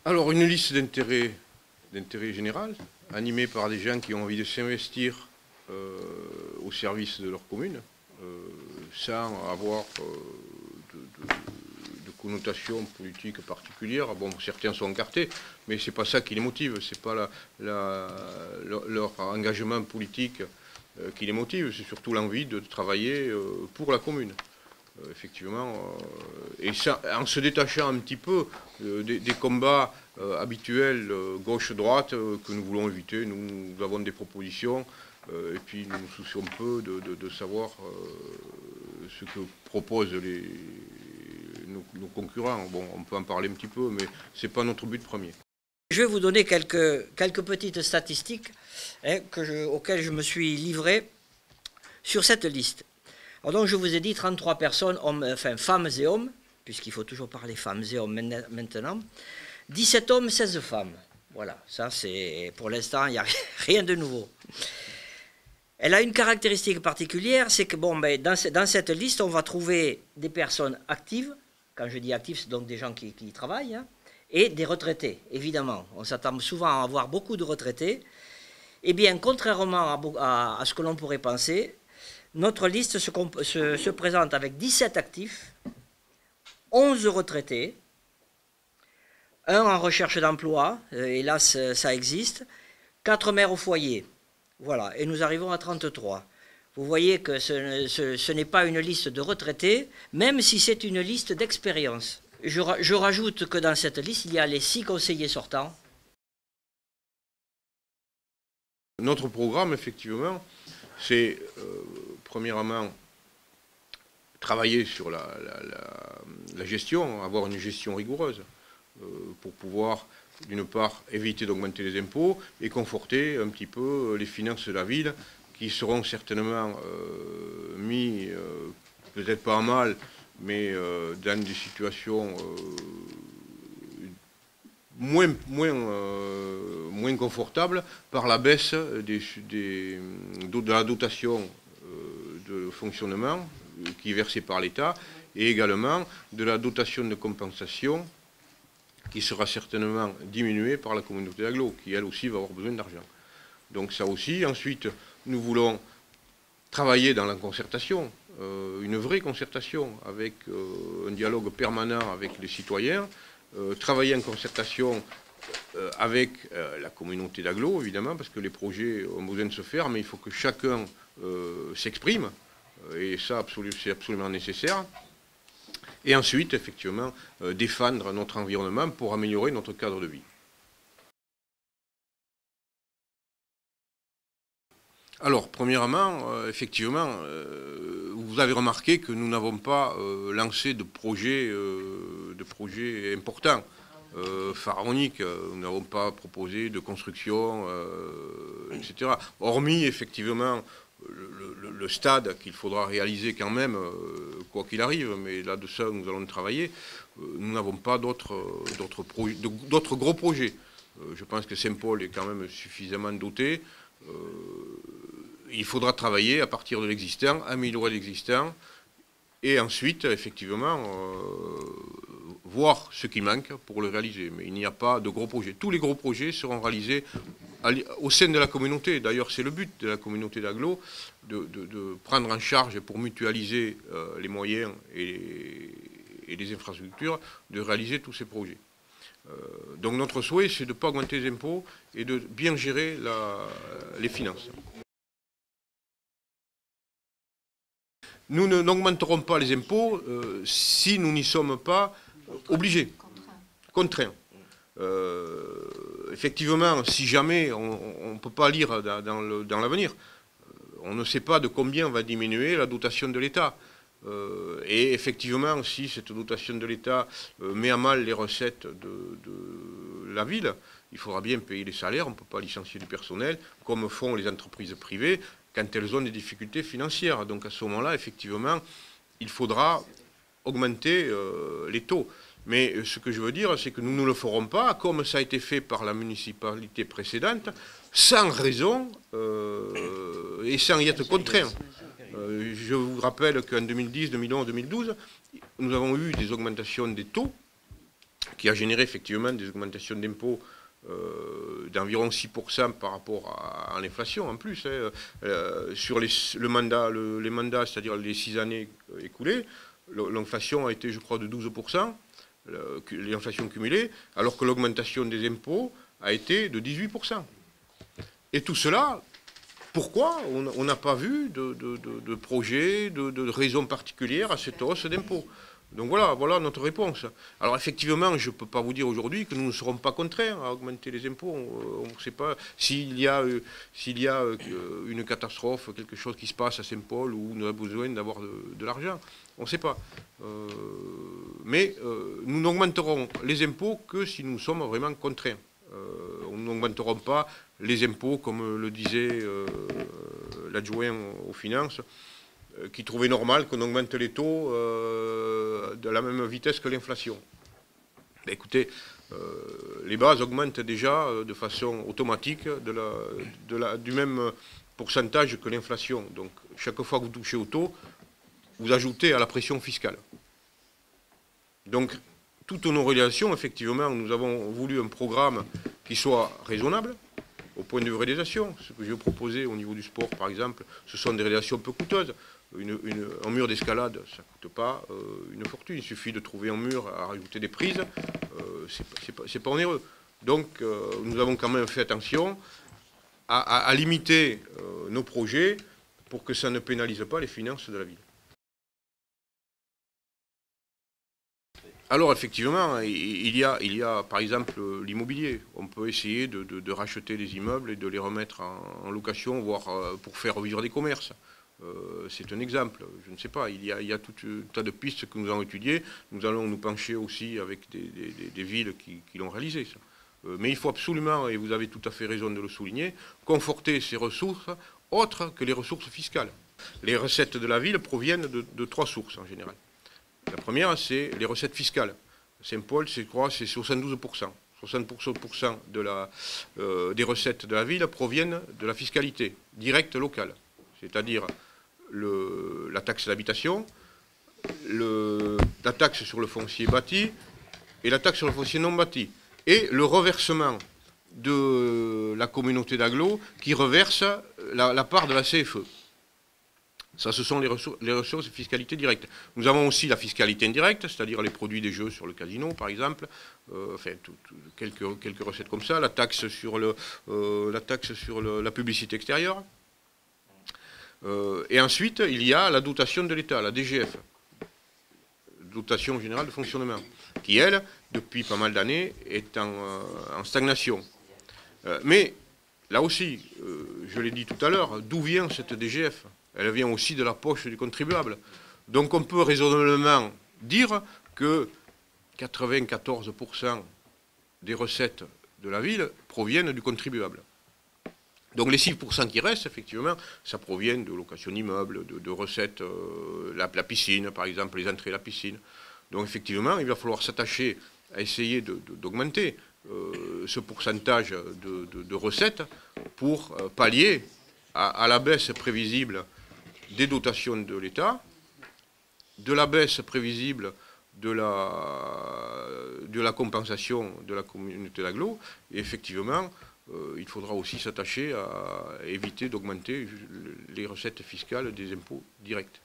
Alors, une liste d'intérêt général, animée par des gens qui ont envie de s'investir au service de leur commune, sans avoir de connotation politique particulière. Bon, certains sont encartés, mais ce n'est pas ça qui les motive, ce n'est pas leur engagement politique qui les motive, c'est surtout l'envie de travailler pour la commune. Effectivement, et ça, en se détachant un petit peu des combats habituels gauche-droite que nous voulons éviter. Nous avons des propositions et puis nous nous soucions peu de savoir ce que proposent nos concurrents. Bon, on peut en parler un petit peu, mais ce n'est pas notre but premier. Je vais vous donner quelques petites statistiques auxquelles je me suis livré sur cette liste. Alors donc je vous ai dit 33 personnes, femmes et hommes, puisqu'il faut toujours parler femmes et hommes maintenant. 17 hommes, 16 femmes. Voilà, ça c'est pour l'instant, il n'y a rien de nouveau. Elle a une caractéristique particulière, c'est que dans cette liste, on va trouver des personnes actives. Quand je dis actives, c'est donc des gens qui travaillent, hein, et des retraités, évidemment. On s'attend souvent à avoir beaucoup de retraités. Eh bien, contrairement à ce que l'on pourrait penser, notre liste se présente avec 17 actifs, 11 retraités, un en recherche d'emploi, hélas ça existe, 4 mères au foyer. Voilà, et nous arrivons à 33. Vous voyez que ce n'est pas une liste de retraités, même si c'est une liste d'expérience. Je rajoute que dans cette liste, il y a les 6 conseillers sortants. Notre programme, effectivement, c'est premièrement travailler sur la gestion, avoir une gestion rigoureuse pour pouvoir, d'une part, éviter d'augmenter les impôts et conforter un petit peu les finances de la ville qui seront certainement mis, peut-être pas à mal, mais dans des situations moins confortable par la baisse de la dotation de fonctionnement qui est versée par l'État et également de la dotation de compensation qui sera certainement diminuée par la communauté d'agglo, qui elle aussi va avoir besoin d'argent. Donc ça aussi. Ensuite, nous voulons travailler dans la concertation, une vraie concertation avec un dialogue permanent avec les citoyens, travailler en concertation avec la communauté d'agglo, évidemment, parce que les projets ont besoin de se faire, mais il faut que chacun s'exprime, et ça, c'est absolument nécessaire. Et ensuite, effectivement, défendre notre environnement pour améliorer notre cadre de vie. Alors, premièrement, effectivement, vous avez remarqué que nous n'avons pas lancé de projets importants. Pharaonique, nous n'avons pas proposé de construction, etc. Hormis, effectivement, le stade qu'il faudra réaliser quand même, quoi qu'il arrive, mais là, de ça, nous allons travailler. Nous n'avons pas d'autres gros projets. Je pense que Saint-Paul est quand même suffisamment doté. Il faudra travailler à partir de l'existant, améliorer l'existant, et ensuite, effectivement, voir ce qui manque pour le réaliser. Mais il n'y a pas de gros projets. Tous les gros projets seront réalisés au sein de la communauté. D'ailleurs, c'est le but de la communauté d'agglo, de prendre en charge pour mutualiser les moyens et les infrastructures, de réaliser tous ces projets. Donc notre souhait, c'est de ne pas augmenter les impôts et de bien gérer les finances. Nous n'augmenterons pas les impôts si nous n'y sommes pas obligés, contraints. Effectivement, si jamais on ne peut pas lire dans l'avenir, on ne sait pas de combien va diminuer la dotation de l'État. Et effectivement, si cette dotation de l'État met à mal les recettes de la ville, il faudra bien payer les salaires, on ne peut pas licencier du personnel, comme font les entreprises privées, quand elles ont des difficultés financières. Donc à ce moment-là, effectivement, il faudra augmenter les taux. Mais ce que je veux dire, c'est que nous ne le ferons pas, comme ça a été fait par la municipalité précédente, sans raison et sans y être contraint. Je vous rappelle qu'en 2010, 2011, 2012, nous avons eu des augmentations des taux qui a généré effectivement des augmentations d'impôts d'environ 6% par rapport à l'inflation en plus. Sur les mandats, c'est-à-dire les 6 années écoulées, l'inflation a été, je crois, de 12%, l'inflation cumulée, alors que l'augmentation des impôts a été de 18%. Et tout cela, pourquoi on n'a pas vu de projet, de raison particulière à cette hausse d'impôts? Donc voilà notre réponse. Alors effectivement, je ne peux pas vous dire aujourd'hui que nous ne serons pas contraints à augmenter les impôts. On ne sait pas s'il y a une catastrophe, quelque chose qui se passe à Saint-Paul où on a besoin d'avoir de l'argent. On ne sait pas. Mais nous n'augmenterons les impôts que si nous sommes vraiment contraints. On n'augmenterons pas les impôts, comme le disait l'adjoint aux finances, qui trouvait normal qu'on augmente les taux de la même vitesse que l'inflation. Écoutez, les bases augmentent déjà de façon automatique du même pourcentage que l'inflation. Donc chaque fois que vous touchez au taux, vous ajoutez à la pression fiscale. Donc toutes nos réalisations, effectivement, nous avons voulu un programme qui soit raisonnable au point de vue réalisation. Ce que je vais proposer au niveau du sport, par exemple, ce sont des réalisations peu coûteuses. Un mur d'escalade, ça ne coûte pas une fortune. Il suffit de trouver un mur à rajouter des prises. C'est pas onéreux. Donc, nous avons quand même fait attention à limiter nos projets pour que ça ne pénalise pas les finances de la ville. Alors, effectivement, il y a par exemple l'immobilier. On peut essayer de racheter des immeubles et de les remettre en location, voire pour faire vivre des commerces. C'est un exemple, je ne sais pas, il y a tout un tas de pistes que nous allons étudier. Nous allons nous pencher aussi avec des villes qui l'ont réalisé. Ça. Mais il faut absolument, et vous avez tout à fait raison de le souligner, conforter ces ressources autres que les ressources fiscales. Les recettes de la ville proviennent de 3 sources en général. La première, c'est les recettes fiscales. Saint-Paul, je crois, c'est 72%. 60% des recettes de la ville proviennent de la fiscalité directe locale, c'est-à-dire la taxe d'habitation, la taxe sur le foncier bâti et la taxe sur le foncier non bâti. Et le reversement de la communauté d'agglo qui reverse la part de la CFE. Ça, ce sont les ressources de fiscalité directe. Nous avons aussi la fiscalité indirecte, c'est-à-dire les produits des jeux sur le casino, par exemple, enfin, quelques recettes comme ça, la taxe sur la publicité extérieure. Et ensuite, il y a la dotation de l'État, la DGF, dotation générale de fonctionnement, qui, elle, depuis pas mal d'années, est en stagnation. Mais, là aussi, je l'ai dit tout à l'heure, d'où vient cette DGF ? Elle vient aussi de la poche du contribuable. Donc on peut raisonnablement dire que 94% des recettes de la ville proviennent du contribuable. Donc les 6% qui restent, effectivement, ça provient de location d'immeubles, de recettes, la piscine, par exemple, les entrées à la piscine. Donc effectivement, il va falloir s'attacher à essayer d'augmenter ce pourcentage de recettes pour pallier à la baisse prévisible des dotations de l'État, de la baisse prévisible de la compensation de la communauté d'agglo, et effectivement, il faudra aussi s'attacher à éviter d'augmenter les recettes fiscales des impôts directs.